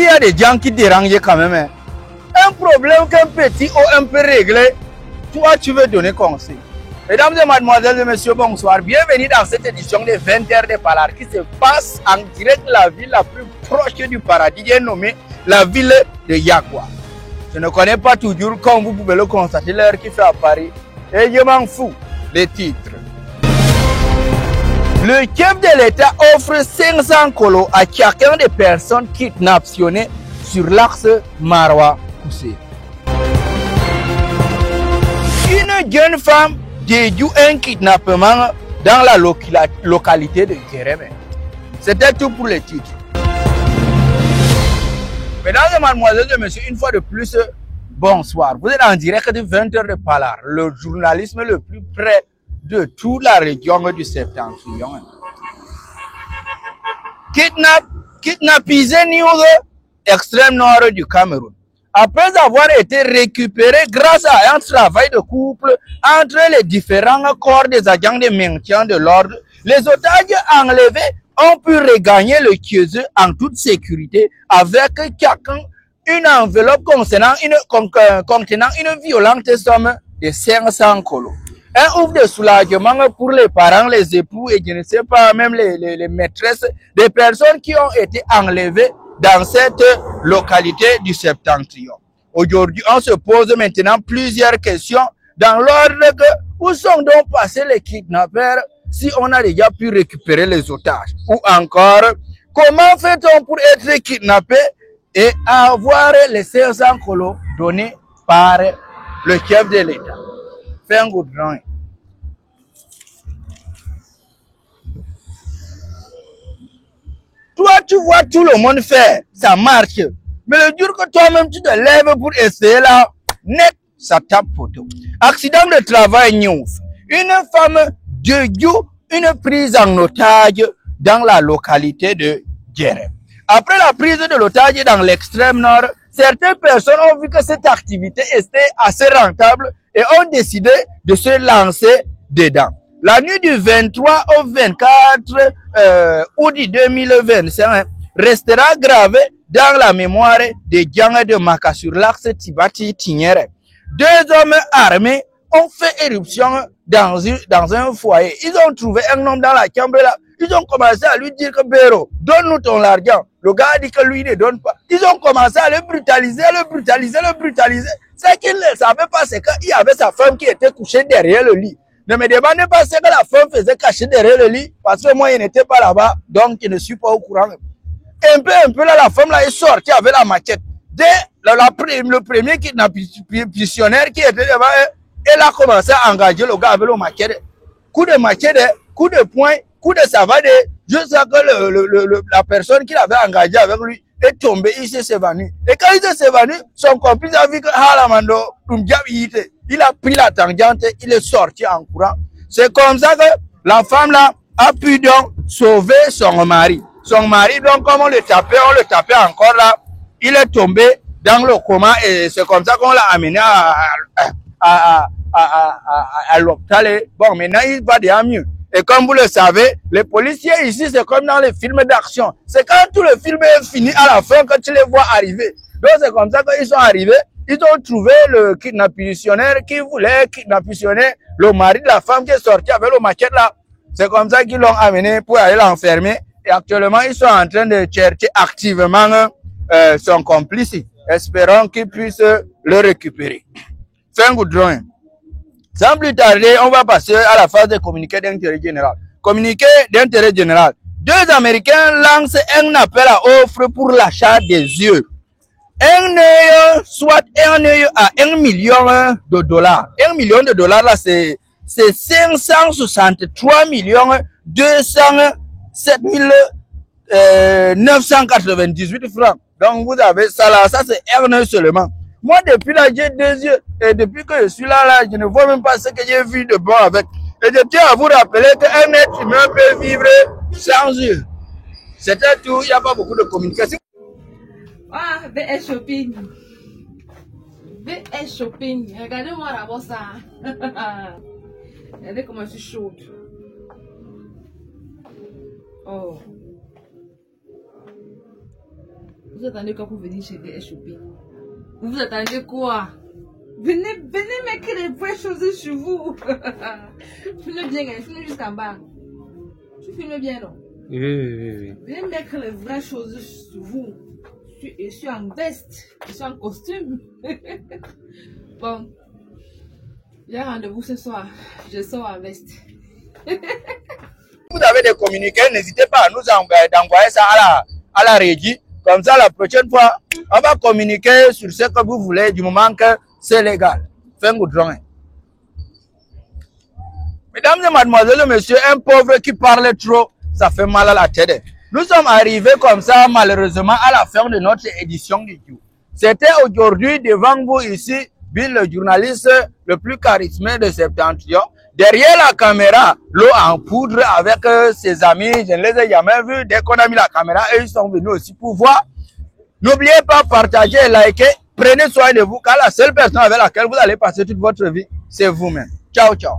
y a des gens qui dérangent quand même. Hein. Un problème qu'un petit ou un peu réglé, toi tu veux donner conseil. Mesdames et mademoiselles et messieurs, bonsoir. Bienvenue dans cette édition des 20h de Palar qui se passe en direct de la ville la plus proche du paradis, nommée la ville de Yagua. Je ne connais pas toujours, comme vous pouvez le constater, l'heure qui fait à Paris. Et je m'en fous des titres. Le chef de l'État offre 500 colos à chacun des personnes kidnaptionnées sur l'axe Maroua-Koussé. Une jeune femme déjoue un kidnappement dans la localité de Djeremé. C'était tout pour les titres. Mesdames et mademoiselles et messieurs, une fois de plus, bonsoir. Vous êtes en direct de 20h de Palar, le journalisme le plus près de toute la région du Septentrion. Kidnapping news, extrême nord du Cameroun. Après avoir été récupéré grâce à un travail de couple entre les différents corps des agents de maintien de l'ordre, les otages enlevés ont pu regagner le Kieuze en toute sécurité avec chacun une enveloppe contenant une violente somme de 500 colos. Un ouf de soulagement pour les parents, les époux et je ne sais pas, même les maîtresses des personnes qui ont été enlevées dans cette localité du Septentrion. Aujourd'hui, on se pose maintenant plusieurs questions dans l'ordre de où sont donc passés les kidnappeurs si on a déjà pu récupérer les otages? Ou encore, comment fait-on pour être kidnappé et avoir les 500 colos donnés par le chef de l'État? Fais un good drawing. Toi, tu vois tout le monde faire, ça marche. Mais le jour que toi-même tu te lèves pour essayer là, net, ça tape photo. Accident de travail news. Une femme déjoue une prise en otage dans la localité de Djeremé. Après la prise de l'otage dans l'extrême nord, certaines personnes ont vu que cette activité était assez rentable et ont décidé de se lancer dedans. La nuit du 23 au 24 août 2025 restera gravée dans la mémoire des gens de Maka sur l'axe Tibati-Tigneré. Deux hommes armés ont fait éruption dans un foyer. Ils ont trouvé un homme dans la chambre là. Ils ont commencé à lui dire que Béro, donne-nous ton argent. Le gars a dit que lui ne donne pas. Ils ont commencé à le brutaliser. Ce qu'il ne savait pas, c'est qu'il y avait sa femme qui était couchée derrière le lit. Ne me demandez pas ce que la femme faisait cacher derrière le lit, parce que moi, il n'était pas là-bas, donc je ne suis pas au courant. Un peu là, la femme là est sortie avec la machette. Dès le premier kidnappeur qui était devant elle a commencé à engager le gars avec le machette. Coup de machette, coup de poing, coup de savate, jusqu'à que la personne qui l'avait engagé avec lui est tombée, il s'est évanoui. Et quand il s'est évanoui, son complice a vu que il a pris la tangente, il est sorti en courant. C'est comme ça que la femme là a pu donc sauver son mari. Son mari, donc, comme on le tapait encore là, il est tombé dans le coma et c'est comme ça qu'on l'a amené à l'hôpital. Bon, maintenant, il va déjà mieux. Et comme vous le savez, les policiers ici, c'est comme dans les films d'action. C'est quand tout le film est fini à la fin que tu les vois arriver. Donc, c'est comme ça qu'ils sont arrivés. Ils ont trouvé le kidnappeur qui voulait kidnapper le mari de la femme qui est sorti avec le machette là. C'est comme ça qu'ils l'ont amené pour aller l'enfermer. Et actuellement, ils sont en train de chercher activement son complice. Espérons qu'ils puissent le récupérer. C'est un good drawing. Sans plus tarder, on va passer à la phase de communiqué d'intérêt général. Communiqué d'intérêt général. Deux Américains lancent un appel à offre pour l'achat des yeux. Un œil, soit un œil à 1 million de dollars. 1 million de dollars, là, c'est 563 millions 207 998 francs. Donc, vous avez ça là, ça c'est un œil seulement. Moi, depuis là, j'ai deux yeux. Et depuis que je suis là, je ne vois même pas ce que j'ai vu de bon avec. Et je tiens à vous rappeler qu'un être humain peut vivre sans yeux. C'était tout, il n'y a pas beaucoup de communication. Ah, VS Shopping. VS Shopping. Regardez-moi d'abord ça. Regardez comment je suis chaude. Oh. Vous attendez quoi pour venir chez VS Shopping? Vous attendez quoi? Venez mettre les vraies choses sur vous. Filme bien, filme jusqu'en bas. Tu filmes bien, non? Oui. Venez mettre les vraies choses sur vous. Je suis en veste, je suis en costume. Bon, j'ai rendez-vous ce soir. Je sors en veste. Vous avez des communiqués, n'hésitez pas à nous envoyer ça à la régie. Comme ça, la prochaine fois, on va communiquer sur ce que vous voulez du moment que c'est légal. Fin goudron. Mesdames et mademoiselles, messieurs, un pauvre qui parle trop, ça fait mal à la tête. Nous sommes arrivés comme ça, malheureusement, à la fin de notre édition du jour. C'était aujourd'hui devant vous ici, Bill, le journaliste le plus charismatique de Septentrion. Derrière la caméra, l'eau en poudre avec ses amis, je ne les ai jamais vus. Dès qu'on a mis la caméra, eux, ils sont venus aussi pour voir. N'oubliez pas de partager et liker. Prenez soin de vous, car la seule personne avec laquelle vous allez passer toute votre vie, c'est vous-même. Ciao, ciao.